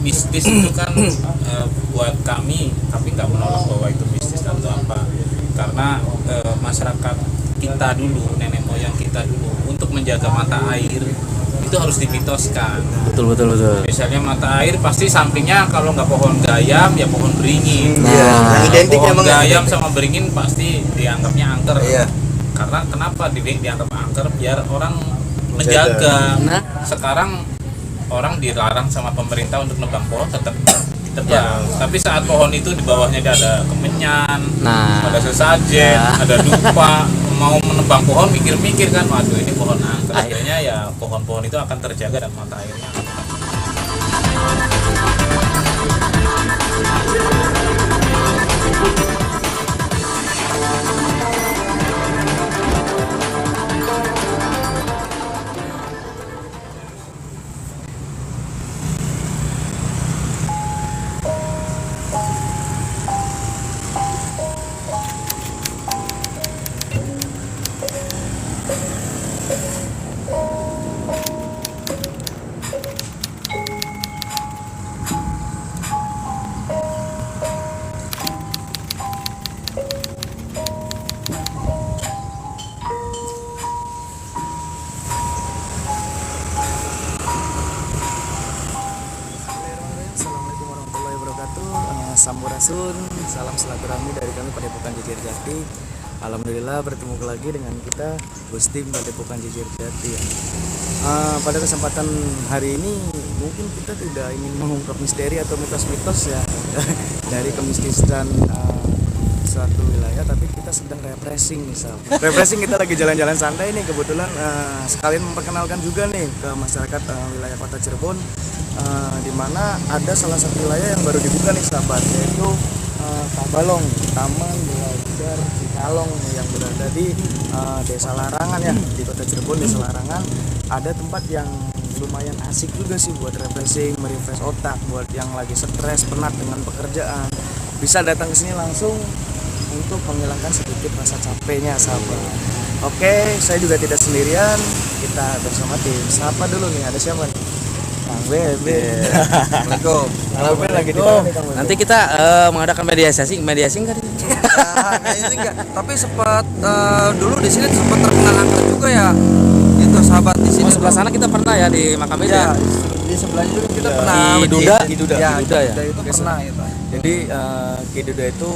mistis itu kan buat kami, tapi nggak menolak bahwa itu mistis atau apa, karena masyarakat kita dulu, nenek moyang kita dulu, untuk menjaga mata air itu harus dimitoskan. Betul. Misalnya mata air pasti sampingnya kalau nggak pohon gayam ya pohon beringin. Yang identik pohon emang gayam sama beringin pasti dianggapnya angker. Iya. Karena kenapa dianggap angker? Biar orang menjaga. Nah. Sekarang orang dilarang sama pemerintah untuk nebang pohon, tetap ditebang. Tapi saat pohon itu di bawahnya ada kemenyan, ada sesajen, ada dupa, mau menebang pohon mikir-mikir kan, waduh ini pohon angker. Akhirnya ya pohon-pohon itu akan terjaga dan mata airnya. Assalamualaikum warahmatullahi wabarakatuh. Sampurasun, salam silaturahmi dari kami Padepokan Jejer Jati. Alhamdulillah bertemu lagi dengan kita Gusti Padepokan Jejer Jati ya. Pada kesempatan hari ini mungkin kita tidak ingin mengungkap misteri atau mitos-mitos ya dari kemistisan suatu wilayah, tapi kita sedang refreshing misal. Refreshing, kita lagi jalan-jalan santai nih, kebetulan sekalian memperkenalkan juga nih ke masyarakat wilayah Kota Cirebon, di mana ada salah satu wilayah yang baru dibuka nih sahabat, yaitu Tabalong, Taman Belajar Cikalong yang berada di Desa Larangan ya, di Kota Cirebon, Desa Larangan. Ada tempat yang lumayan asik juga sih buat refreshing, merefresh otak, buat yang lagi stres, penat dengan pekerjaan. Bisa datang ke sini langsung untuk menghilangkan sedikit rasa capeknya sahabat. Oke, saya juga tidak sendirian, kita bersama tim. Sapa dulu nih, ada siapa nih? Kang Bebe. Assalamualaikum. Kang Bebe lagi di mana nih, Kang Bebe? Nanti kita mengadakan mediasi enggak? Mediasi enggak, tapi sempat dulu di sini sempat terkenal angker juga ya. Itu sahabat di sini. Sebelah sana kita pernah ya di makam itu ya. Di sebelah itu kita Di pernah Duda? Ki Duda Ya, itu Oke, pernah itu. Jadi Ki Duda itu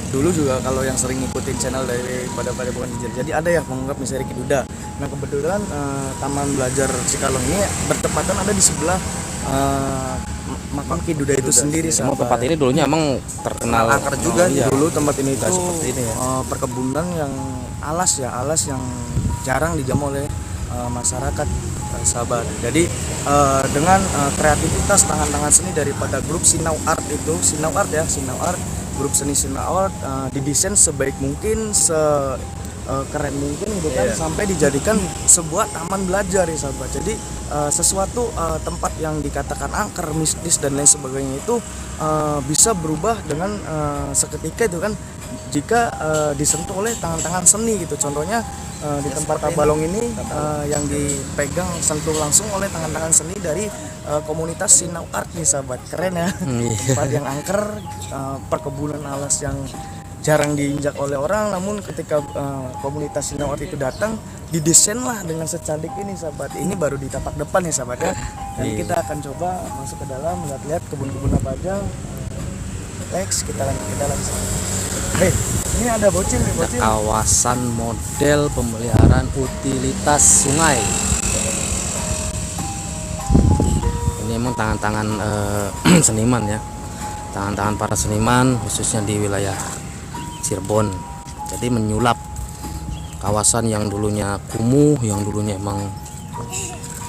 dulu juga, kalau yang sering ngikutin channel dari Padepokan Jejer, jadi ada ya mengungkap misteri Ki Duda. Nah kebetulan Taman Belajar Cikalong ini bertepatan ada di sebelah makam Ki Duda itu sendiri Semua sahabat. tempat ini dulunya emang terkenal Angker juga iya. dulu tempat ini itu Seperti ini ya. perkebunan yang alas yang jarang dijamu oleh masyarakat sahabat. Jadi dengan kreativitas tangan-tangan seni daripada grup Sinau Art itu, Sinau Art, grup seni Sinau Art didesain sebaik mungkin, keren mungkin gitu kan, sampai dijadikan sebuah taman belajar ya sahabat. Jadi sesuatu tempat yang dikatakan angker, mistis dan lain sebagainya itu bisa berubah dengan seketika itu kan, jika disentuh oleh tangan-tangan seni gitu. Contohnya di tempat Tabalong ini yang dipegang sentuh langsung oleh tangan-tangan seni dari komunitas Sinau Art nih sahabat. Keren ya. Tempat yang angker, perkebunan alas yang jarang diinjak oleh orang, namun ketika komunitas Sinau Art itu datang, didesain lah dengan secantik ini sahabat. Ini baru di tapak depan ya sahabat ya. Dan kita akan coba masuk ke dalam, lihat kebun-kebun apa aja. Next, kita lanjut ke dalam. Ini ada bocil nih, bocil. Kawasan model pemeliharaan utilitas sungai. Ini emang tangan-tangan seniman ya, tangan-tangan para seniman khususnya di wilayah Cirebon. Jadi menyulap kawasan yang dulunya kumuh, yang dulunya emang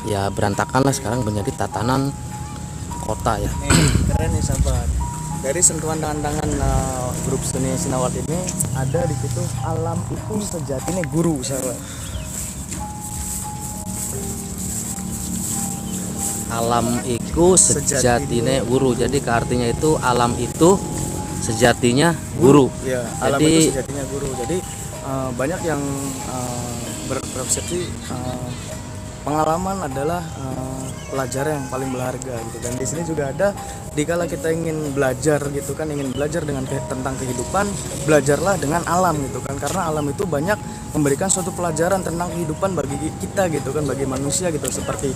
ya berantakan lah, sekarang menjadi tatanan kota ya. Keren nih sahabat. Dari sentuhan tangan-tangan grup seni Sinau Art ini, ada di situ alam itu sejatinya guru sahabat. Alam iku sejatine guru. Jadi ke artinya itu alam itu sejatinya guru. Ya, alam Jadi itu sejatinya guru. Jadi banyak yang berpersepsi pengalaman adalah pelajaran yang paling berharga gitu. Dan di sini juga ada, dikala kita ingin belajar gitu kan, ingin belajar tentang kehidupan, belajarlah dengan alam gitu kan, karena alam itu banyak memberikan suatu pelajaran tentang kehidupan bagi kita gitu kan, bagi manusia gitu. Seperti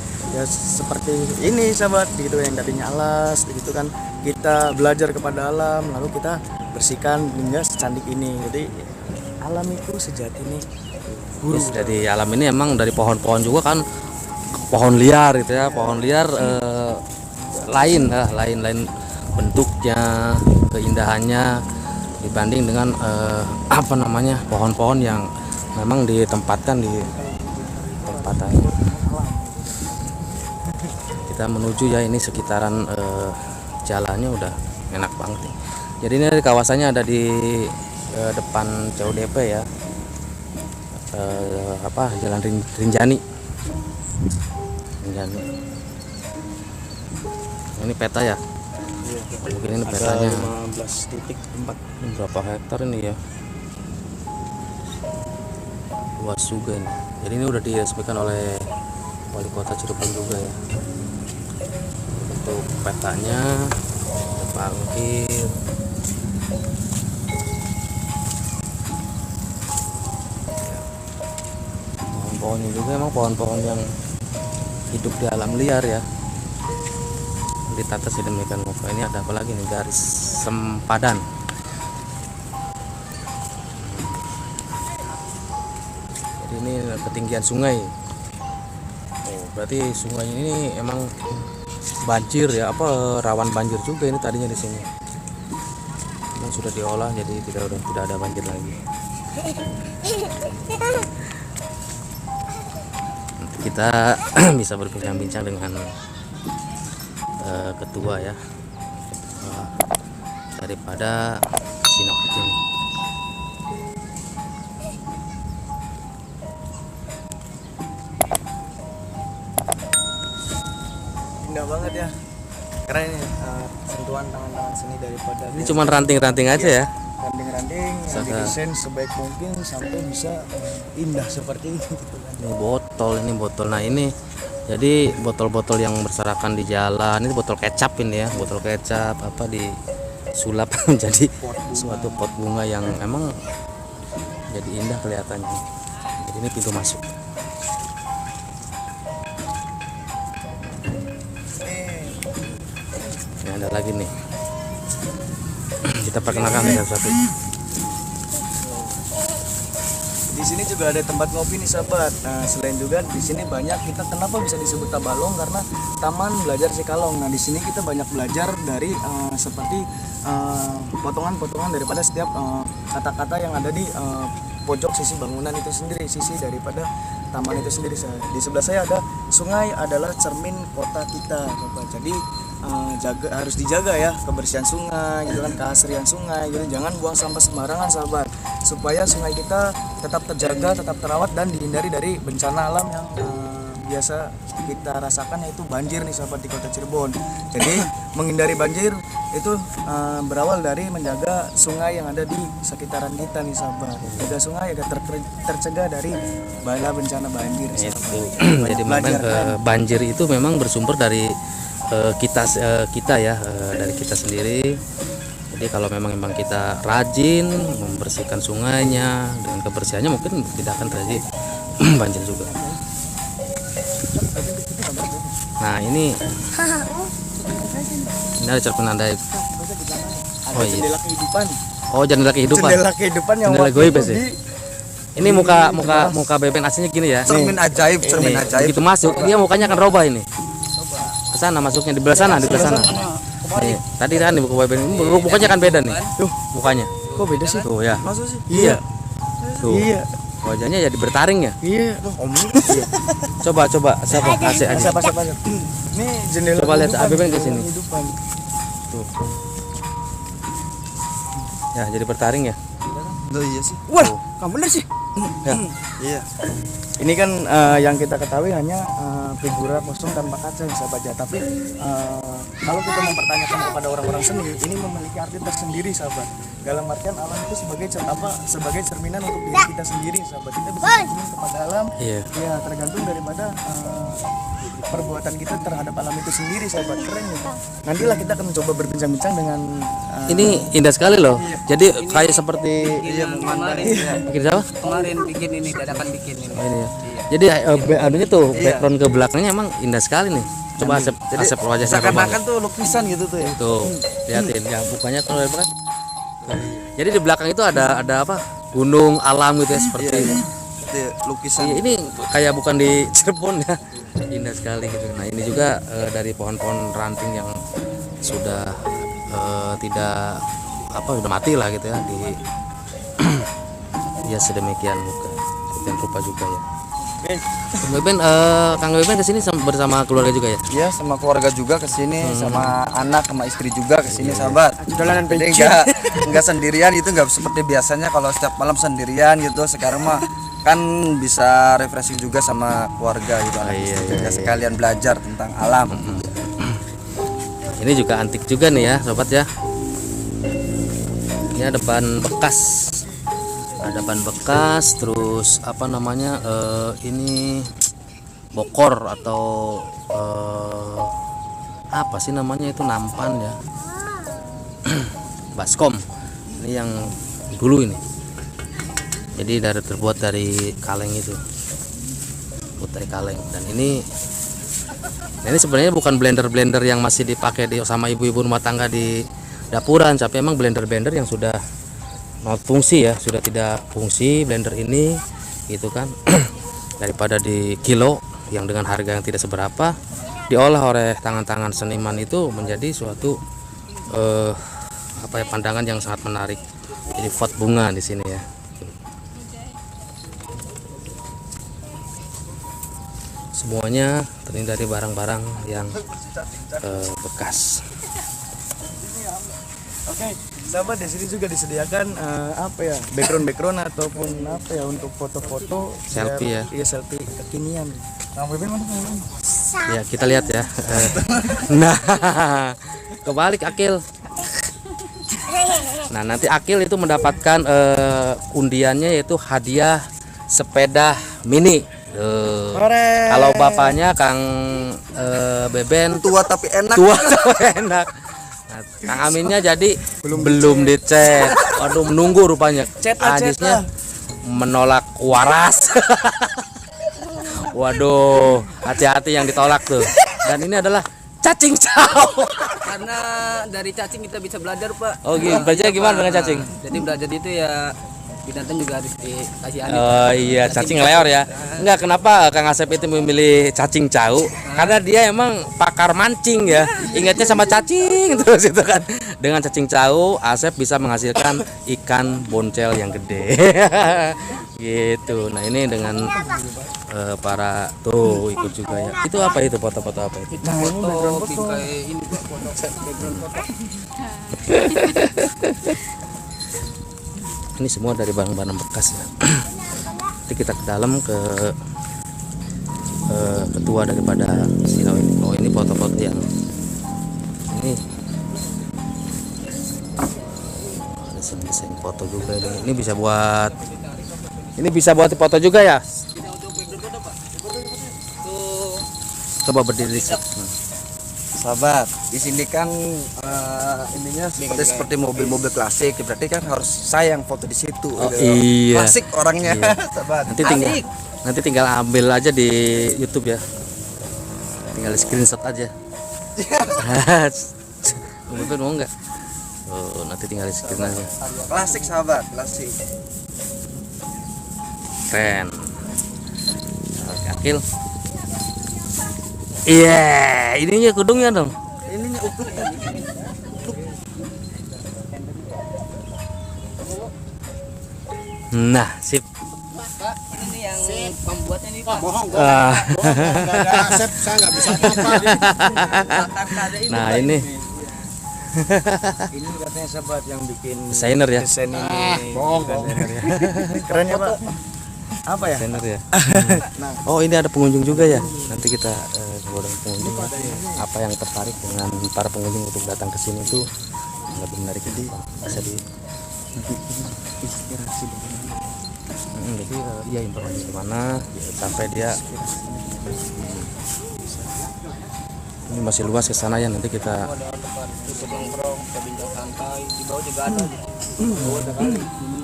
ini sahabat gitu, yang tadinya alas gitu kan, kita belajar kepada alam lalu kita bersihkan hingga secantik ini. Jadi alam itu sejati nih guru. Yes, jadi alam ini emang dari pohon-pohon juga kan, pohon liar gitu ya, pohon liar lain bentuknya, keindahannya dibanding dengan pohon-pohon yang memang ditempatkan di tempatan. Kita menuju ya, ini sekitaran jalannya udah enak banget nih. Jadi ini kawasannya ada di depan CODP ya, Jalan Rinjani. Ini peta ya, mungkin ini petanya. 15 titik tempat. Ini berapa hektar ini ya, luas juga ini. Jadi ini udah diresmikan oleh wali kota Cirebon juga ya. Untuk petanya ada parkir. Pohonnya juga emang pohon-pohon yang hidup di alam liar ya, ditata sedemikian rupa. Ini ada apa lagi nih, garis sempadan. Jadi ini ketinggian sungai. Oh, berarti sungai ini emang banjir ya, rawan banjir juga ini tadinya di sini. Memang sudah diolah jadi tidak ada banjir lagi. Kita bisa berbincang-bincang dengan ketua ya, daripada Sinau ini. Indah banget ya, keren ya, sentuhan tangan-tangan seni daripada Ini cuma ranting-ranting aja ya. ranting-ranting yang didesain sebaik mungkin sampai bisa indah seperti ini gitu kan. Ini botol. Nah ini jadi botol-botol yang berserakan di jalan, ini botol kecap ini ya, botol kecap disulap menjadi suatu pot bunga yang emang jadi indah kelihatannya. Jadi ini pintu masuk. Ini ada lagi nih, kita perkenalkan satu-satu. Di sini juga ada tempat ngopi nih sahabat. Nah selain juga di sini banyak, kita kenapa bisa disebut Tabalong, karena Taman Belajar Cikalong. Nah di sini kita banyak belajar dari seperti potongan-potongan daripada setiap kata-kata yang ada di pojok sisi bangunan itu sendiri, sisi daripada taman itu sendiri. Di sebelah saya ada sungai adalah cermin kota kita sahabat. Jadi harus dijaga ya kebersihan sungai gitu kan, keasrian sungai gitu. Jangan buang sampah sembarangan sahabat, supaya sungai kita tetap terjaga, tetap terawat dan dihindari dari bencana alam yang biasa kita rasakan, yaitu banjir nih sahabat di kota Cirebon. Jadi menghindari banjir itu berawal dari menjaga sungai yang ada di sekitaran kita nih sahabat. Jaga sungai agar tercegah dari bala bencana banjir sahabat. Jadi memang banjir itu memang bersumber dari kita ya, dari kita sendiri. Jadi kalau memang kita rajin membersihkan sungainya, dengan kebersihannya mungkin tidak akan terjadi banjir juga. Nah ini ada cerpen Andai. Oh iya. Jendela kehidupan. Oh jendela kehidupan. Jendela kehidupan yang jendela waktu goib itu sih. Ini muka Beben aslinya gini ya. Cermin ajaib, cermin ajaib. Begitu masuk dia mukanya akan robah ini. Ke sana masuknya, di belah sana. Nih, tadi kan di buku Beben mukanya kan beda nih. Tuh, mukanya. Kok beda sih? Tuh ya. Masa sih? Iya. Tuh. Iya. Wajahnya jadi bertaring ya. Iya. Iya. Coba siapa? Asik aja. Siapa? Ini jendela. Coba lihat Beben ke sini. Kehidupan. Tuh. Ya, jadi bertaring ya. Oh iya sih. Wah, kamu bener sih. Ya. Iya. Ini kan yang kita ketahui hanya figura kosong tanpa kaca sahabat ya, tapi kalau kita mempertanyakan kepada orang-orang seni, ini memiliki arti tersendiri sahabat. Dalam artian alam itu sebagai cerminan untuk diri kita sendiri sahabat. Kita bisa bercermin kepada alam, ya tergantung daripada perbuatan kita terhadap alam itu sendiri sahabat. Keren ya. Nantilah kita akan mencoba berbincang-bincang dengan ini indah sekali loh. Jadi kayak seperti bikin siapa? Kemarin bikin ini, dadakan bikin ini. Oh, ini ya. Jadi anunya tuh background ke belakangnya emang indah sekali nih. Coba Asep wajahnya Seakan-akan tuh lukisan gitu tuh ya. Tuh, lihatin ya bukannya tuh kan. Jadi di belakang itu ada apa? Gunung alam gitu ya seperti Lukisan. Iya, ini kayak bukan di Cirebon ya. Indah sekali gitu. Nah, ini juga dari pohon-pohon ranting yang sudah tidak udah mati lah gitu ya di ya sedemikian rupa juga ya. Kang Beben kesini bersama keluarga juga ya? Iya, sama keluarga juga kesini, sama anak sama istri juga kesini sahabat. jalanan Jadi enggak sendirian, itu enggak seperti biasanya kalau setiap malam sendirian gitu. Sekarang mah kan bisa refreshing juga sama keluarga gitu. Juga sekalian belajar tentang alam. Ini juga antik juga nih ya sobat ya. Ini ada ban bekas. Ada ban bekas, terus apa namanya ini bokor atau apa sih namanya itu nampan ya. Baskom. Ini yang dulu ini. Jadi terbuat dari kaleng itu. Putih kaleng. Dan ini sebenarnya bukan blender yang masih dipakai sama ibu-ibu rumah tangga di dapuran, tapi emang blender yang sudah not fungsi ya, sudah tidak fungsi blender ini gitu kan. Daripada di kilo yang dengan harga yang tidak seberapa, diolah oleh tangan-tangan seniman itu menjadi suatu pandangan yang sangat menarik. Jadi pot bunga di sini ya. Semuanya terdiri dari barang-barang yang bekas. Oke, sahabat di sini juga disediakan background ataupun untuk foto-foto Selfie ya. Iya, selfie kekinian. Kang Beben mana Kang Beben? Ya kita lihat ya. Nah, kebalik Akil. Nah nanti Akil itu mendapatkan undiannya yaitu hadiah sepeda mini. Kalau bapaknya Kang Beben Tua tapi enak. enak. Nah, Kang Aminnya jadi belum dicet. Waduh, menunggu rupanya. Ajisnya menolak waras. Waduh, hati-hati yang ditolak tuh. Dan ini adalah cacing cow. Karena dari cacing kita bisa belajar, Pak. Oh, belajar gimana dengan cacing? Jadi belajar itu ya binatang juga harus dikasih aneh. Oh iya, cacing leor ya. Enggak, kenapa Kang Asep itu memilih cacing cau? Karena dia emang pakar mancing ya. Ingatnya sama cacing terus itu kan. Dengan cacing cau, Asep bisa menghasilkan ikan boncel yang gede. Gitu. Nah, ini dengan para tuh ikut juga ya. Itu apa itu foto-foto apa itu? Foto kayak ini, Pak, background foto. Ini semua dari barang-barang bekas ya. Nanti kita ke dalam ke ketua daripada Sinau ini. Oh, ini foto-foto yang ini ada desain foto juga ini. Ini bisa buat foto juga ya. Coba berdiri. Sahabat, di sini kan ininya seperti mobil-mobil klasik, berarti kan harus saya yang foto di situ. Oh, iya. Klasik orangnya, sahabat. Nanti tinggal ambil aja di YouTube ya. Tinggal screenshot aja. Betul mau enggak? Oh, nanti tinggal screen aja. Klasik sahabat, klasik. Keren. Oke, Akil. Iya, ininya kudungnya dong. Ininya ukur. Nah, sip. Pak, ini yang pembuatnya nih, Pak. Bohong. Enggak ada Asep, saya enggak bisa apa-apa. Nah, ini Ini katanya sahabat yang bikin desainer ya. desain ini. Bohong. Keren ya, Pak. apa ya? Desainer ya. Oh ini ada pengunjung juga ya. Nanti kita ngobrol dengan pengunjung apa yang tertarik dengan para pengunjung untuk datang ke sini itu lebih menarik. Jadi bisa di Inspirasi dari jadi ya informasi kemana sampai dia ini masih luas ke sana ya. Nanti kita Untuk nongkrong, kita bincang santai, di bawah juga ada gitu.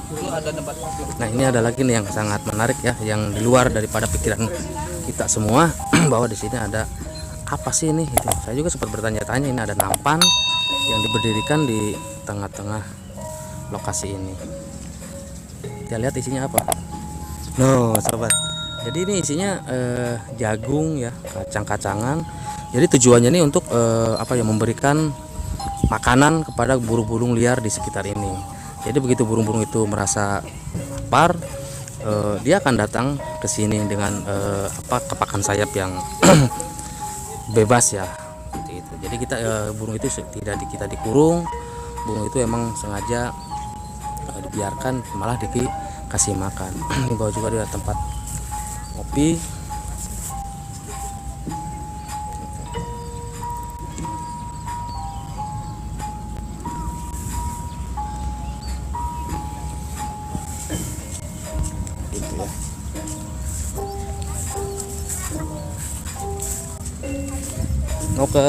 Itu ada tempat Nah ini ada lagi nih yang sangat menarik ya, yang di luar daripada pikiran kita semua bahwa di sini ada apa sih ini? Gitu. Saya juga sempat bertanya-tanya, ini ada nampan yang diberdirikan di tengah-tengah lokasi ini. Kita lihat isinya apa? No, sobat. Jadi ini isinya jagung ya, kacang-kacangan. Jadi tujuannya ini untuk apa ya, memberikan makanan kepada burung-burung liar di sekitar ini. Jadi begitu burung-burung itu merasa lapar, dia akan datang ke sini dengan kepakan sayap yang bebas ya. Gitu. Jadi kita burung itu tidak kita dikurung, burung itu emang sengaja dibiarkan, malah dikasih makan. Di bawah juga ada tempat kopi. Gitu ya. Mau ke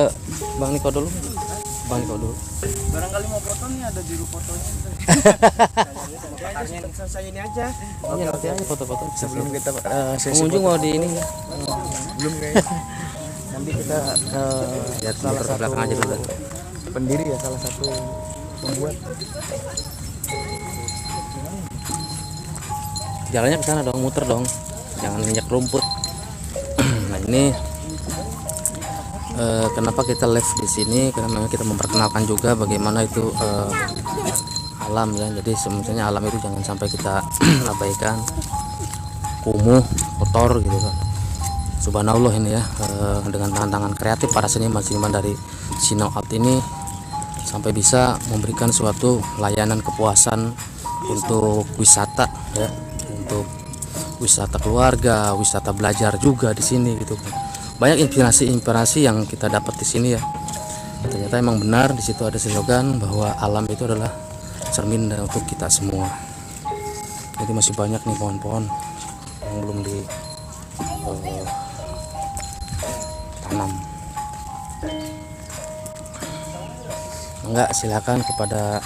Bang Niko dulu. Bang Niko dulu. barangkali mau foto nih, ada juru fotonya. Saya ini aja. Iya, nanti aja foto-foto. Sebelum kita Pengunjung mau di ini ya. belum kayaknya. Nanti kita Lihat salah motor ke satu belakang aja dulu. pendiri ya, salah satu pembuat. Jalannya ke sana dong, muter dong. Jangan injak rumput. Nah, ini kenapa kita live di sini? Karena memang kita memperkenalkan juga bagaimana itu alam ya. Jadi sebenarnya alam itu jangan sampai kita abaikan, kumuh, kotor gitu kan. Subhanallah ini ya, dengan tangan-tangan kreatif para seniman-seniman dari Sinau Art ini sampai bisa memberikan suatu layanan kepuasan untuk wisata ya, untuk wisata keluarga, wisata belajar juga di sini gitu kan. Banyak inspirasi yang kita dapat di sini ya. Ternyata emang benar di situ ada slogan bahwa alam itu adalah cermin untuk kita semua. Jadi masih banyak nih pohon-pohon yang belum di tanam. Enggak, silakan kepada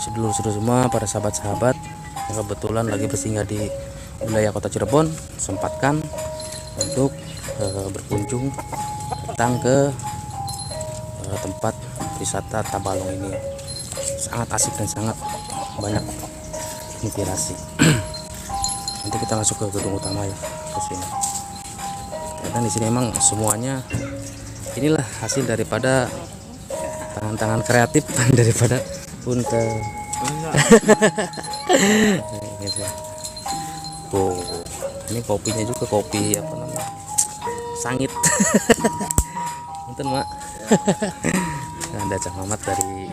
sedulur-sedulur semua, para sahabat-sahabat yang kebetulan lagi bersinggah di wilayah Kota Cirebon, sempatkan untuk berkunjung datang ke tempat wisata Tabalong ini. Sangat asik dan sangat banyak inspirasi. Nanti kita masuk ke gedung utama ya, ke sini. Dan di sini emang semuanya inilah hasil daripada tangan-tangan kreatif daripada Punte. Gitu. Oh, ini kopinya juga kopi apa namanya? Sangit. Punten, Mak. Ada Cak Mamat dari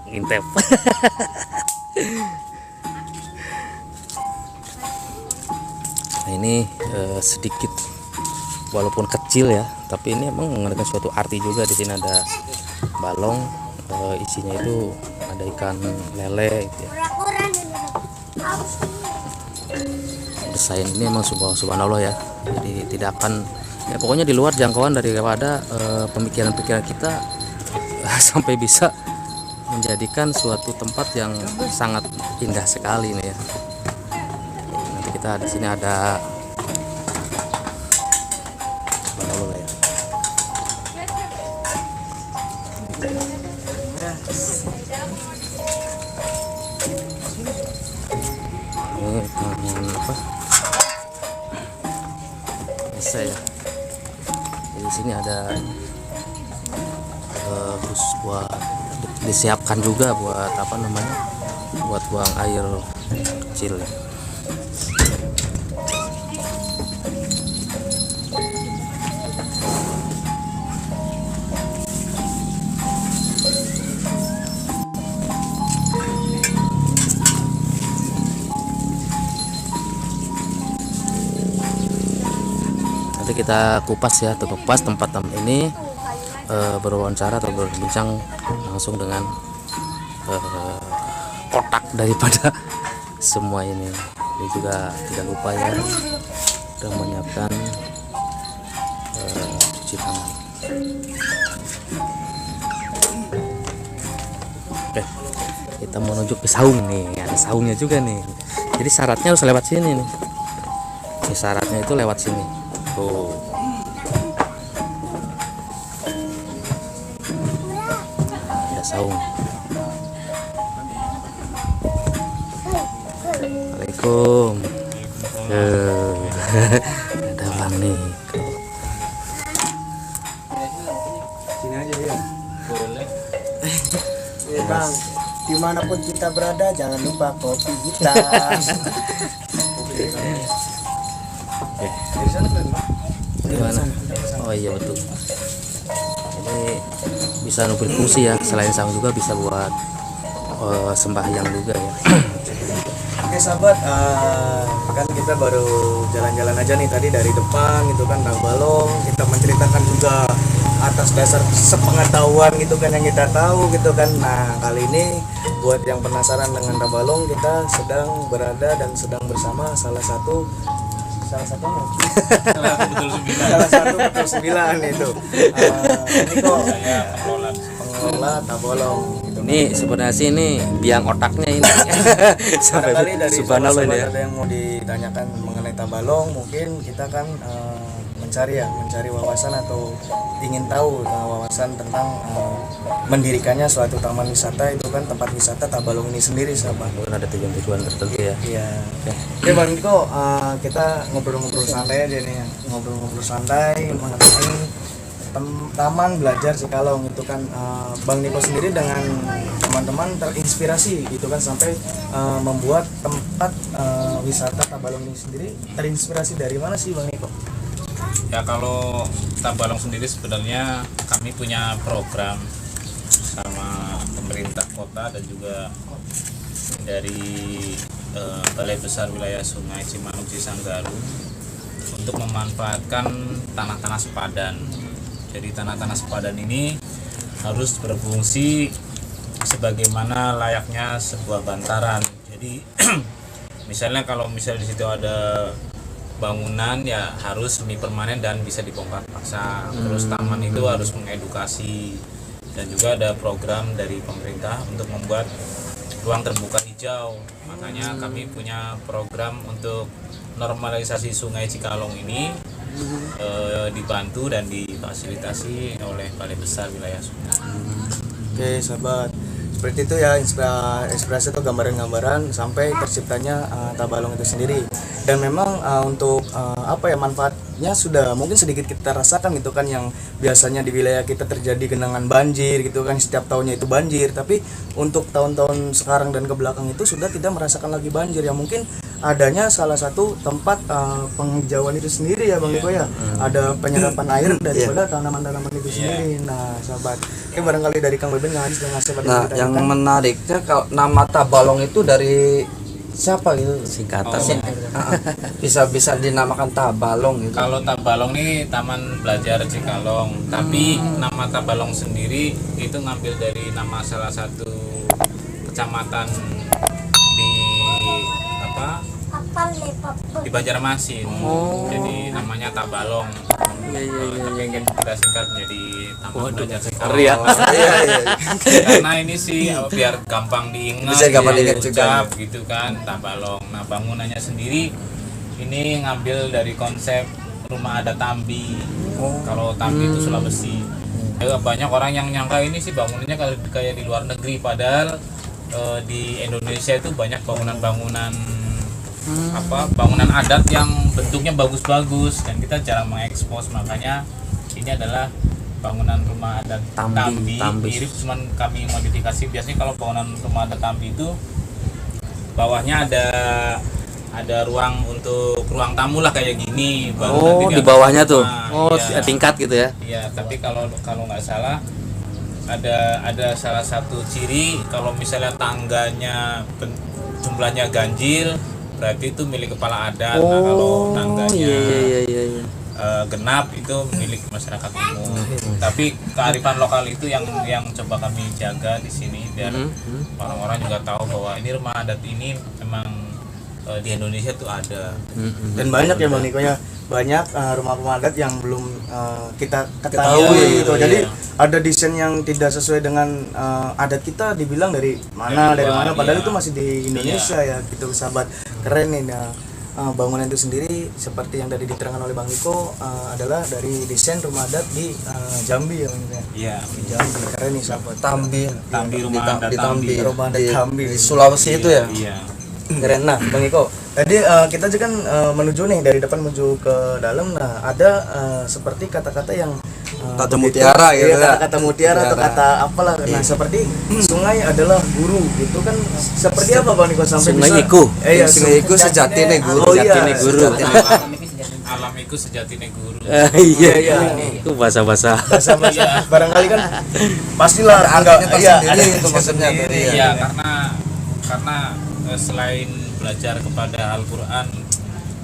Intep. Nah, ini sedikit walaupun kecil ya, tapi ini emang mengandalkan suatu arti juga. Di sini ada balong, isinya itu ada ikan lele gitu ya. Desain ini emang subhanallah ya, jadi tidak akan ya, pokoknya di luar jangkauan daripada pemikiran-pikiran kita sampai bisa menjadikan suatu tempat yang sangat indah sekali nih ya. Nanti kita di sini ada subhanallah ya. Ini apa? Bisa ya. Di sini ada bus buat disiapkan juga buat apa namanya? Buat buang air kecil. kita kupas ya, atau kupas tempat ini, berwawancara atau berbincang langsung dengan otak daripada semua ini. Ini juga tidak lupa ya, sudah menyiapkan cuci tangan. Oke, kita menuju ke saung nih, ada saungnya juga nih. Jadi syaratnya harus lewat sini nih. Ini syaratnya itu lewat sini. Tuh. Ada saung. Assalamualaikum. Ada Bang nih. Sini aja ya. Boleh. Bang, dimanapun kita berada jangan lupa kopi kita. Gimana? Oh iya betul. Ini bisa berfungsi ya, selain saung juga bisa buat sembahyang juga ya. Oke sahabat, kan kita baru jalan-jalan aja nih tadi dari depan gitu kan, Tabalong. Kita menceritakan juga atas dasar sepengetahuan gitu kan yang kita tahu gitu kan. Nah kali ini buat yang penasaran dengan Tabalong, kita sedang berada dan sedang bersama salah satu Salah satu betul 9 itu. Ini kok saya pengelola Tabalong gitu. Ini sebenarnya sih ini biang otaknya ini. Sampai Barangkali dari subhanallah sobat-sobat ini ya. ada yang mau ditanyakan mengenai Tabalong, mungkin kita kan mencari wawasan atau ingin tahu wawasan tentang mendirikannya suatu taman wisata, itu kan tempat wisata Tabalong ini sendiri sahabat. Mungkin ada tujuan-tujuan tertentu ya. Iya. Oke Bang Niko, kita ngobrol-ngobrol santai aja nih ya. Ngobrol-ngobrol santai mengenai Taman Belajar Cikalong itu kan. Bang Niko sendiri dengan teman-teman terinspirasi itu kan sampai membuat tempat wisata Tabalong ini sendiri. Terinspirasi dari mana sih Bang Niko? Ya kalau Tabalong sendiri sebenarnya kami punya program sama pemerintah kota dan juga dari Balai Besar Wilayah Sungai Cimanuk Cisanggaru untuk memanfaatkan tanah-tanah sepadan. Jadi tanah-tanah sepadan ini harus berfungsi sebagaimana layaknya sebuah bantaran. Jadi misalnya kalau di situ ada bangunan ya harus semi permanen dan bisa dibongkar paksa. Terus taman itu harus mengedukasi, dan juga ada program dari pemerintah untuk membuat ruang terbuka hijau. Makanya kami punya program untuk normalisasi Sungai Cikalong ini dibantu dan difasilitasi oleh Balai Besar Wilayah Sungai. Oke sahabat, seperti itu ya inspirasi atau gambaran-gambaran sampai terciptanya Tabalong itu sendiri. Dan memang untuk manfaatnya sudah mungkin sedikit kita rasakan gitu kan, yang biasanya di wilayah kita terjadi genangan banjir gitu kan, setiap tahunnya itu banjir, tapi untuk tahun-tahun sekarang dan ke belakang itu sudah tidak merasakan lagi banjir, yang mungkin adanya salah satu tempat penghijauan itu sendiri ya Bang Niko ya. Ada penyerapan air daripada tanaman-tanaman itu sendiri. Nah sahabat, barangkali dari Kang Beben ngasih Nah, yang menariknya kalau nama Tabalong itu dari siapa gitu? Singkatan. Bisa dinamakan Tabalong gitu. Kalau Tabalong ini Taman Belajar Cikalong, tapi nama Tabalong sendiri itu ngambil dari nama salah satu kecamatan di di Banjarmasin. Jadi namanya Tabalong. Tapi kita singkat menjadi Taman Belajar Cikalong. Karena ini sih biar gampang diingat, Bisa gampang diingat juga. gitu kan, Tabalong. Nah, bangunannya sendiri ini ngambil dari konsep rumah adat Tambi. Kalau Tambi itu Sulawesi. Banyak orang yang nyangka ini sih bangunannya kayak di luar negeri, padahal di Indonesia itu banyak bangunan-bangunan bangunan adat yang bentuknya bagus-bagus dan kita jarang mengekspos. Makanya ini adalah bangunan rumah adat Tambi. Mirip, cuman kami modifikasi. Biasanya kalau bangunan rumah adat Tambi itu bawahnya ada ruang untuk ruang tamu lah kayak gini. Oh, di bawahnya tuh. Iya. Tingkat gitu ya. Iya, tapi kalau nggak salah ada salah satu ciri kalau misalnya tangganya jumlahnya ganjil, berarti itu milik kepala adat. Nah, kalau tangganya iya. genap itu milik masyarakat umum. Tapi kearifan lokal itu yang coba kami jaga di sini biar orang-orang juga tahu bahwa ini rumah adat ini memang di Indonesia tuh ada. Dan banyak ya Bang Niko ya, banyak rumah-rumah adat yang belum kita ketahui gitu. Jadi ada desain yang tidak sesuai dengan adat kita, dibilang dari mana padahal itu masih di Indonesia ya gitu sahabat. Keren nih. Nah, bangunan itu sendiri seperti yang tadi diterangkan oleh Bang Niko adalah dari desain rumah adat di Jambi ya Bang Niko. Iya, Di Jambi. Keren nih sahabat. Tambi rumah adat Tambi. Rumah adat Jambi di Sulawesi itu ya. Iya. Keren. Nah Bang Iko, tadi kita juga kan menuju nih dari depan menuju ke dalam. Nah ada seperti kata-kata yang Kata mutiara gitu ya. kata-kata mutiara atau kata apalah. Nah seperti sungai adalah guru gitu kan. Seperti apa Bang Iko sampai Sungai bisa Iku. Iya, sungai iku sejatine guru. Oh iya, Sejatine guru. Alam itu sejatine guru. Iya. Itu bahasa-bahasa. bahasa barangkali kan pastilah Artinya iya, tersendiri ada itu maksudnya tuh. Iya, Iya. karena selain belajar kepada Al-Qur'an,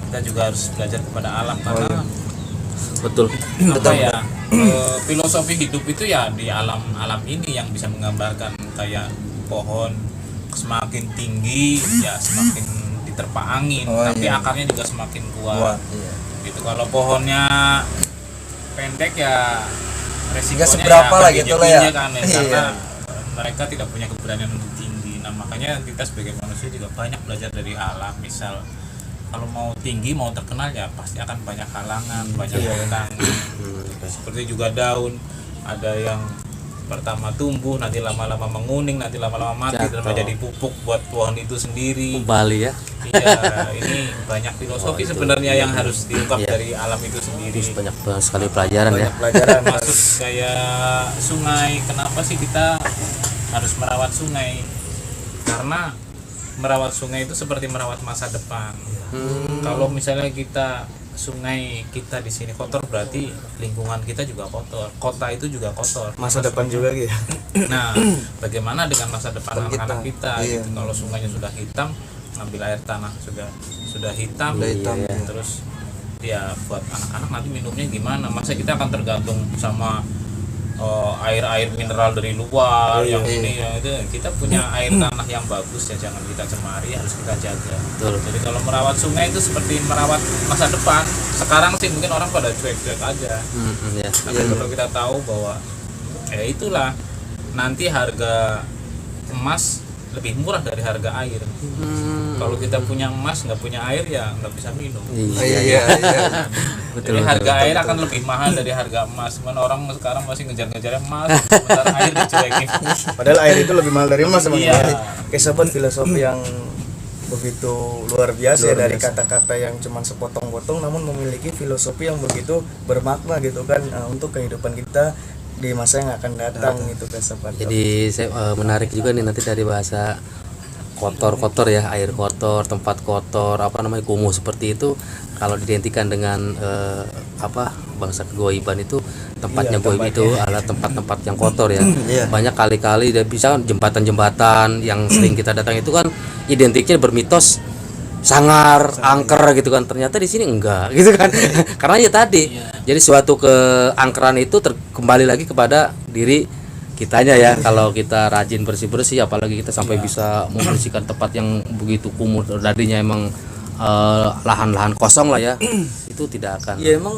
kita juga harus belajar kepada alam karena Betul. apa ya? Filosofi hidup itu ya di alam ini yang bisa menggambarkan kayak pohon semakin tinggi ya semakin diterpa angin, tapi akarnya juga semakin kuat. Iya. Gitu. Kalau pohonnya pendek ya resikonya seberapa ya lah gitu lah ya. kan, Iya. karena mereka tidak punya keberanian untuk tinggi. Nah makanya kita sebagai manusia juga banyak belajar dari alam. Misal kalau mau tinggi mau terkenal ya pasti akan banyak halangan, banyak rintangan. Seperti juga daun, ada yang pertama tumbuh, nanti lama-lama menguning, nanti lama-lama mati dan menjadi pupuk buat pohon itu sendiri. Bali ya. Iya, ini banyak filosofi sebenarnya yang harus diungkap dari alam itu sendiri. Banyak sekali pelajaran ya. pelajaran. Masuk kayak sungai, kenapa sih kita harus merawat sungai? Karena merawat sungai itu seperti merawat masa depan. Kalau misalnya sungai kita di sini kotor, berarti lingkungan kita juga kotor, kota itu juga kotor, Masa depan juga gitu. Nah bagaimana dengan masa depan anak-anak kita gitu. Kalau sungainya sudah hitam, ngambil air tanah sudah hitam, terus ya buat anak-anak nanti minumnya gimana? Masa kita akan tergantung sama air mineral dari luar yang ini yang itu. Kita punya air tanah yang bagus ya, jangan kita cemari, harus kita jaga. Jadi kalau merawat sungai itu seperti merawat masa depan. Sekarang sih mungkin orang pada cuek-cuek aja, tapi kalau kita tahu bahwa ya itulah nanti harga emas lebih murah dari harga air. Kalau kita punya emas nggak punya air ya nggak bisa minum. Iya. Jadi harga air akan lebih mahal dari harga emas. Cuman orang sekarang masih ngejar-ngejar emas, sementara air dicuekin. Padahal air itu lebih mahal dari emas Bang. Iya. Oke sahabat, filosofi yang begitu luar biasa ya, dari kata-kata yang cuman sepotong-potong namun memiliki filosofi yang begitu bermakna gitu kan untuk kehidupan kita di masa yang akan datang gitu kan sahabat. Jadi saya menarik juga nih nanti dari bahasa kotor-kotor ya, air kotor, tempat kotor, kumuh seperti itu kalau diidentikan dengan bangsa kegoiban itu tempatnya goib itu adalah tempat-tempat yang kotor ya. Banyak kali-kali dan bisa jembatan-jembatan yang sering kita datang itu kan identiknya bermitos sangar, angker gitu kan. Ternyata di sini enggak gitu kan. Karena ya tadi. Jadi suatu keangkeran itu kembali lagi kepada diri kitanya ya. Kalau kita rajin bersih-bersih, apalagi kita sampai bisa membersihkan tempat yang begitu kumuh, tadinya emang lahan-lahan kosong lah ya, itu tidak akan. Ya emang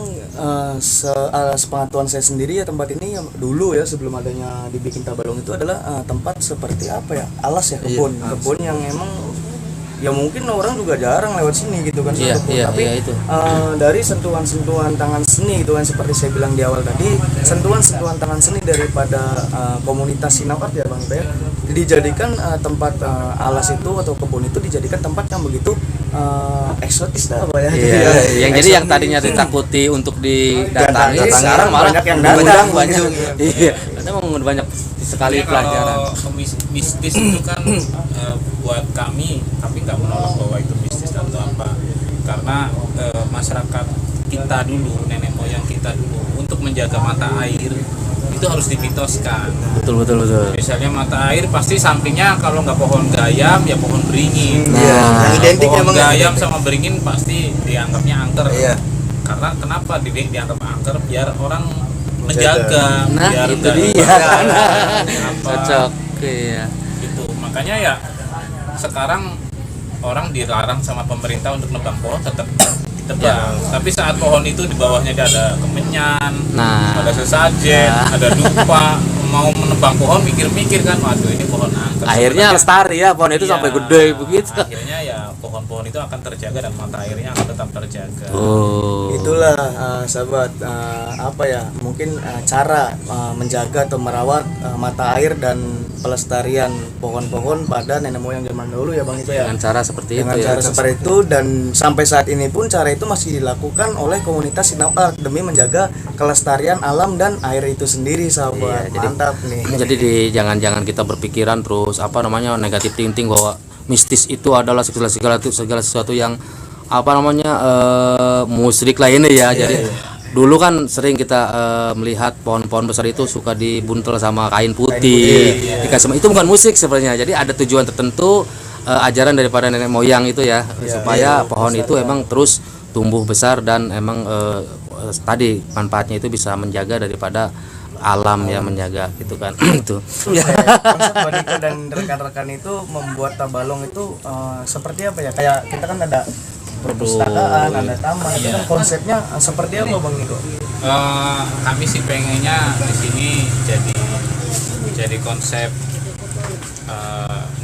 sepengetahuan saya sendiri ya, tempat ini yang dulu ya sebelum adanya dibikin Tabalong itu adalah tempat seperti apa ya, alas ya, kebun yang emang ya mungkin orang juga jarang lewat sini gitu kan. Tapi itu. Dari sentuhan-sentuhan tangan seni gitu kan, seperti saya bilang di awal tadi, sentuhan-sentuhan tangan seni daripada komunitas Sinau Art ya Bang Teh, dijadikan tempat alas itu atau kebun itu dijadikan tempat yang begitu eksotis dah apa ya. Yang jadi yang tadinya ditakuti untuk didatangi sekarang malah banyak yang datang. Iya, karena memang banyak sekali pelajaran. Kalau mistis itu kan buat kami nggak menolak bahwa itu mistis atau apa, karena masyarakat kita dulu, nenek moyang kita dulu, untuk menjaga mata air itu harus dimitoskan. Betul. Misalnya mata air pasti sampingnya kalau nggak pohon gayam ya pohon beringin. Yang identik pohon emang gayam sama beringin pasti dianggapnya angker. karena kenapa dianggap angker, biar orang menjaga, Nah, biar itu nggak dia. apa Cocok ya. gitu. Makanya ya sekarang orang dilarang sama pemerintah untuk nebang pohon, tetap ditebang. Tapi saat pohon itu di bawahnya ada kemenyan, ada sesajen, ada dupa, mau menebang pohon mikir-mikir kan, waduh ini pohon angker. Akhirnya lestari ya pohon itu Iya, sampai gede begitu. akhirnya ya pohon-pohon itu akan terjaga dan mata airnya akan tetap terjaga. Oh. Itulah sahabat, apa ya, mungkin cara menjaga atau merawat mata air dan pelestarian pohon-pohon pada nenek moyang zaman dulu ya Bang Iko ya. Dengan cara seperti Dengan itu cara ya. seperti itu, dan sampai saat ini pun cara itu masih dilakukan oleh komunitas Sinau Art demi menjaga kelestarian alam dan air itu sendiri sahabat. Iya, Mantap nih. Jadi jangan kita berpikiran terus apa namanya negatif thinking bahwa mistis itu adalah segala sesuatu yang apa namanya musyrik lainnya ya. Jadi dulu kan sering kita melihat pohon-pohon besar itu suka dibuntel sama kain putih. Dikasih itu bukan musik sebenarnya. Jadi ada tujuan tertentu, ajaran daripada nenek moyang itu ya, supaya pohon itu emang terus tumbuh besar dan emang tadi manfaatnya itu bisa menjaga daripada alam ya, menjaga gitu kan. Itu Konsep Baniko dan rekan-rekan itu membuat Tabalong itu seperti apa ya? Kayak kita kan ada perpustakaan, ada taman, itu kan konsepnya seperti apa Bang Niko? Kami sih pengennya di sini jadi konsep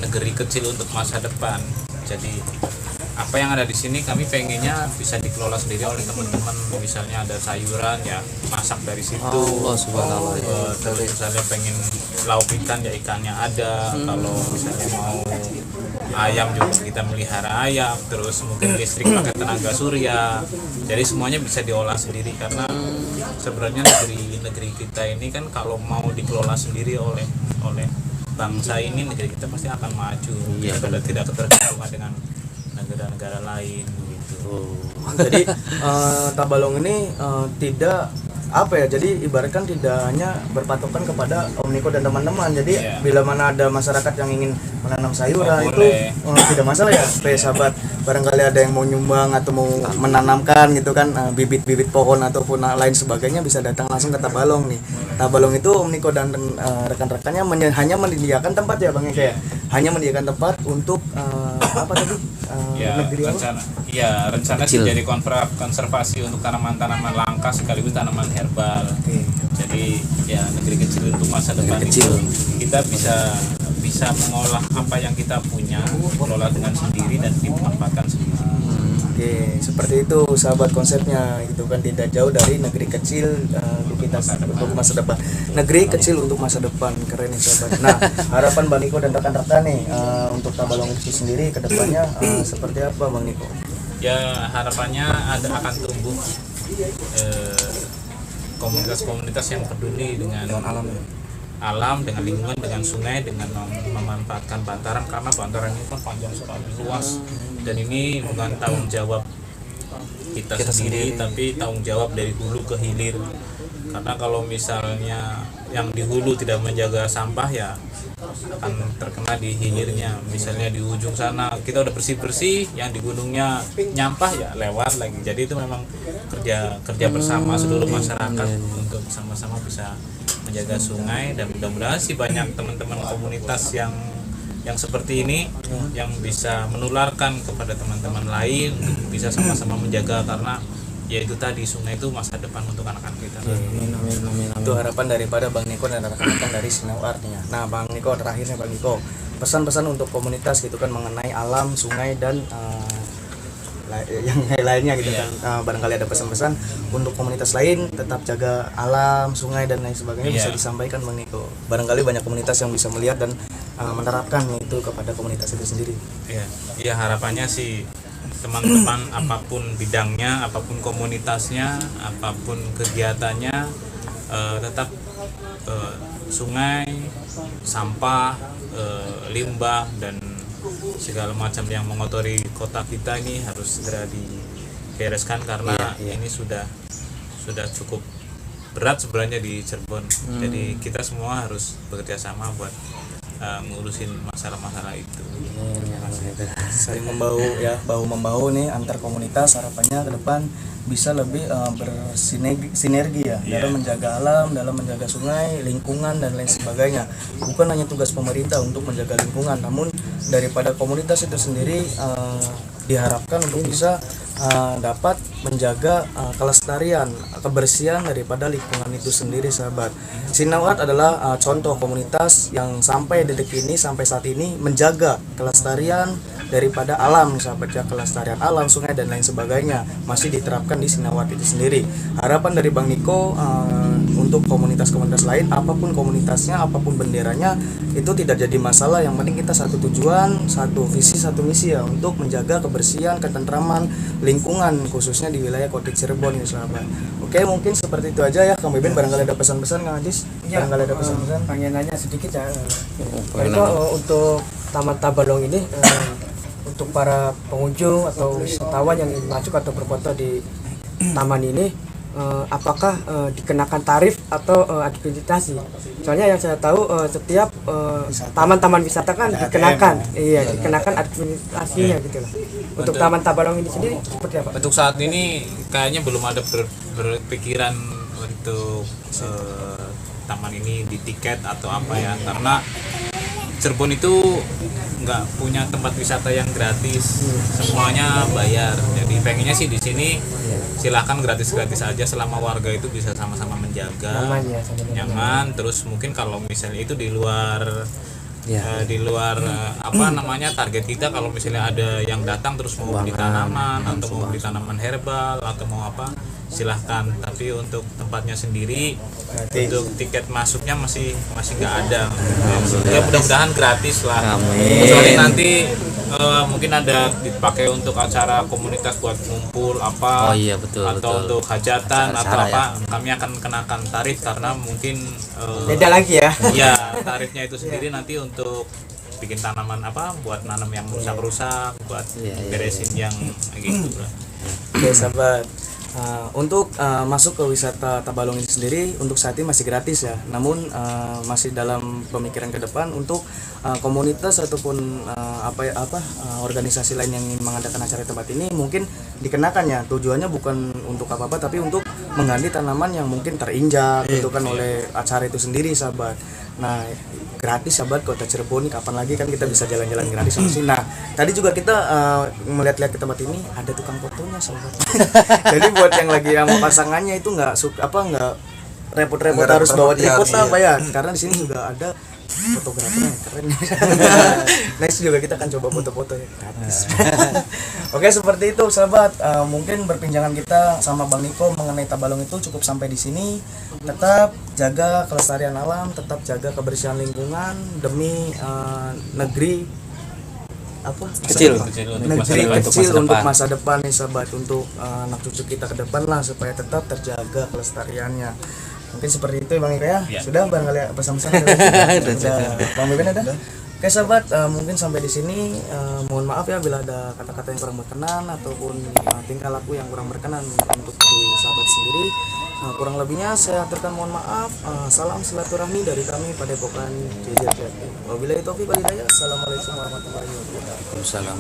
negeri kecil untuk masa depan. Jadi apa yang ada di sini kami pengennya bisa dikelola sendiri oleh teman-teman. Misalnya ada sayuran ya, masak dari situ. Allah subhanallah. Terus misalnya pengen lauk ikan ya, ikannya ada. Kalau misalnya mau ayam juga kita melihara ayam. Terus mungkin listrik pakai tenaga surya. Jadi semuanya bisa diolah sendiri, karena sebenarnya negeri kita ini kan kalau mau dikelola sendiri oleh bangsa ini, negeri kita pasti akan maju. Tidak ketergantungan dengan negara-negara lain gitu. Jadi Tabalong ini tidak apa ya, jadi ibaratkan tidak hanya berpatokan kepada Om Niko dan teman-teman. Jadi bila mana ada masyarakat yang ingin menanam sayuran itu tidak masalah ya, kayak sahabat, barangkali ada yang mau nyumbang atau mau menanamkan gitu kan, bibit-bibit pohon ataupun lain sebagainya, bisa datang langsung ke Tabalong nih. Tabalong itu Om Niko dan rekan-rekannya hanya menyediakan tempat ya Bang Eka ya, hanya menyediakan tempat untuk apa tadi, negeri apa? Rencana sih jadi konservasi untuk tanaman-tanaman langka sekaligus tanaman herbal. Jadi ya negeri kecil untuk masa depan itu kita bisa mengolah apa yang kita punya, mengelola dengan sendiri dan dimanfaatkan sendiri. Oke, seperti itu sahabat konsepnya gitu kan, tidak jauh dari negeri kecil untuk kita untuk masa depan. Negeri kecil untuk masa depan, keren nih sahabat. Nah, harapan Bang Niko dan rekan-rekan nih untuk Tabalong itu sendiri ke depannya seperti apa Bang Niko? Ya harapannya akan tumbuh komunitas-komunitas yang peduli dengan alam, dengan lingkungan, dengan sungai, dengan memanfaatkan bantaran, karena bantaran ini kan panjang sekali, luas, dan ini bukan tanggung jawab kita sendiri, tapi tanggung jawab dari hulu ke hilir. Karena kalau misalnya yang di hulu tidak menjaga sampah ya akan terkena di hilirnya. Misalnya di ujung sana kita udah bersih-bersih, yang di gunungnya nyampah ya lewat lagi. Jadi itu memang kerja bersama seluruh masyarakat untuk sama-sama bisa menjaga sungai, dan mudah-mudahan sih banyak teman-teman komunitas yang seperti ini yang bisa menularkan kepada teman-teman lain, bisa sama-sama menjaga, karena ya itu tadi, sungai itu masa depan untuk anak-anak kita. Amin. Itu harapan daripada Bang Niko dan rekan-rekan dari Sinau Artnya. Nah Bang Niko, terakhirnya Bang Niko, pesan-pesan untuk komunitas gitu kan mengenai alam, sungai, dan yang lainnya gitu kan, barangkali ada pesan-pesan untuk komunitas lain tetap jaga alam, sungai, dan lain sebagainya, bisa disampaikan Bang Niko. Barangkali banyak komunitas yang bisa melihat dan menerapkan itu kepada komunitas itu sendiri. Ya harapannya sih teman-teman apapun bidangnya, apapun komunitasnya, apapun kegiatannya, tetap sungai, sampah, limbah, dan segala macam yang mengotori kota kita ini harus segera dibereskan, karena ini sudah cukup berat sebenarnya di Cirebon. Jadi kita semua harus bekerja sama buat ngurusin masalah-masalah itu. Saling membahu ya, bahu membahu nih antar komunitas, harapannya ke depan bisa lebih bersinergi ya, dalam menjaga alam, dalam menjaga sungai, lingkungan dan lain sebagainya. Bukan hanya tugas pemerintah untuk menjaga lingkungan, namun daripada komunitas itu sendiri diharapkan untuk bisa dapat menjaga kelestarian, kebersihan daripada lingkungan itu sendiri, sahabat. Sinau Art adalah contoh komunitas yang sampai detik ini, sampai saat ini menjaga kelestarian daripada alam, sahabat ya, kelestarian alam, sungai dan lain sebagainya masih diterapkan di Sinau Art itu sendiri. Harapan dari Bang Niko untuk komunitas-komunitas lain, apapun komunitasnya, apapun benderanya, itu tidak jadi masalah. Yang penting kita satu tujuan, satu visi, satu misi ya, untuk menjaga kebersihan, ketentraman lingkungan, khususnya di wilayah Kota Cirebon ya, sahabat. Oke, mungkin seperti itu aja ya, Kang Beben. Barangkali ada pesan-pesan, Kang Ajis? Barangkali ada pesan-pesan. Pengen nanya sedikit ya. Itu untuk Taman Tabalong ini untuk para pengunjung atau wisatawan yang ingin masuk atau berfoto di taman ini, apakah dikenakan tarif atau akreditasi? Soalnya yang saya tahu setiap taman-taman wisata kan dikenakan, dikenakan akreditasinya gitu lah. Untuk Taman Tabalong ini sendiri seperti apa? Untuk saat ini kayaknya belum ada berpikiran untuk taman ini di tiket atau apa ya, karena Cirebon itu nggak punya tempat wisata yang gratis, semuanya bayar. Jadi pengennya sih di sini silahkan gratis-gratis aja selama warga itu bisa sama-sama menjaga nyaman. Terus mungkin kalau misalnya itu di luar apa namanya target kita, kalau misalnya ada yang datang terus mau beli tanaman atau mau beli tanaman herbal atau mau apa, silahkan. Tapi untuk tempatnya sendiri, untuk tiket masuknya masih nggak ada. Ya mudah-mudahan gratis lah. Kecuali nanti mungkin ada dipakai untuk acara komunitas buat ngumpul apa, betul. Untuk hajatan atau apa, kami akan kenakan tarif karena mungkin Beda lagi ya. ya tarifnya itu sendiri nanti untuk bikin tanaman apa, buat nanam yang rusak-rusak, buat beresin yang gitu lah. Oke, sahabat. Untuk masuk ke wisata Tabalong ini sendiri untuk saat ini masih gratis ya. Namun masih dalam pemikiran ke depan untuk komunitas ataupun organisasi lain yang ingin mengadakan acara di tempat ini mungkin dikenakan ya. Tujuannya bukan untuk apa-apa, tapi untuk mengganti tanaman yang mungkin terinjak gitu kan oleh acara itu sendiri, sahabat. Nah, gratis sahabat, Kota Cirebon, kapan lagi kan kita bisa jalan-jalan gratis sama sini. Nah, tadi juga kita melihat-lihat ke tempat ini ada tukang fotonya, sahabat. Jadi buat yang lagi sama pasangannya itu nggak repot-repot harus bawa tripod apa ya, karena di sini juga ada fotografernya keren. Next juga kita akan coba foto-foto ya gratis. Oke, seperti itu sahabat. Mungkin perbincangan kita sama Bang Niko mengenai Tabalong itu cukup sampai di sini. Tetap jaga kelestarian alam, tetap jaga kebersihan lingkungan demi negeri Kecil untuk masa depan nih, sahabat, untuk anak cucu kita ke depan lah, supaya tetap terjaga kelestariannya. Mungkin seperti itu Bang Ika ya. Sudah barangkali pesan-pesan Bang Beben ada? Oke sahabat, mungkin sampai di sini. Mohon maaf ya bila ada kata-kata yang kurang berkenan ataupun tingkah laku yang kurang berkenan untuk di sahabat sendiri. Kurang lebihnya saya aturkan mohon maaf. Salam silaturahmi dari kami pada Padepokan JJPT. Wabillahi taufiq wal hidayah. Assalamualaikum warahmatullahi wabarakatuh. Waalaikumsalam.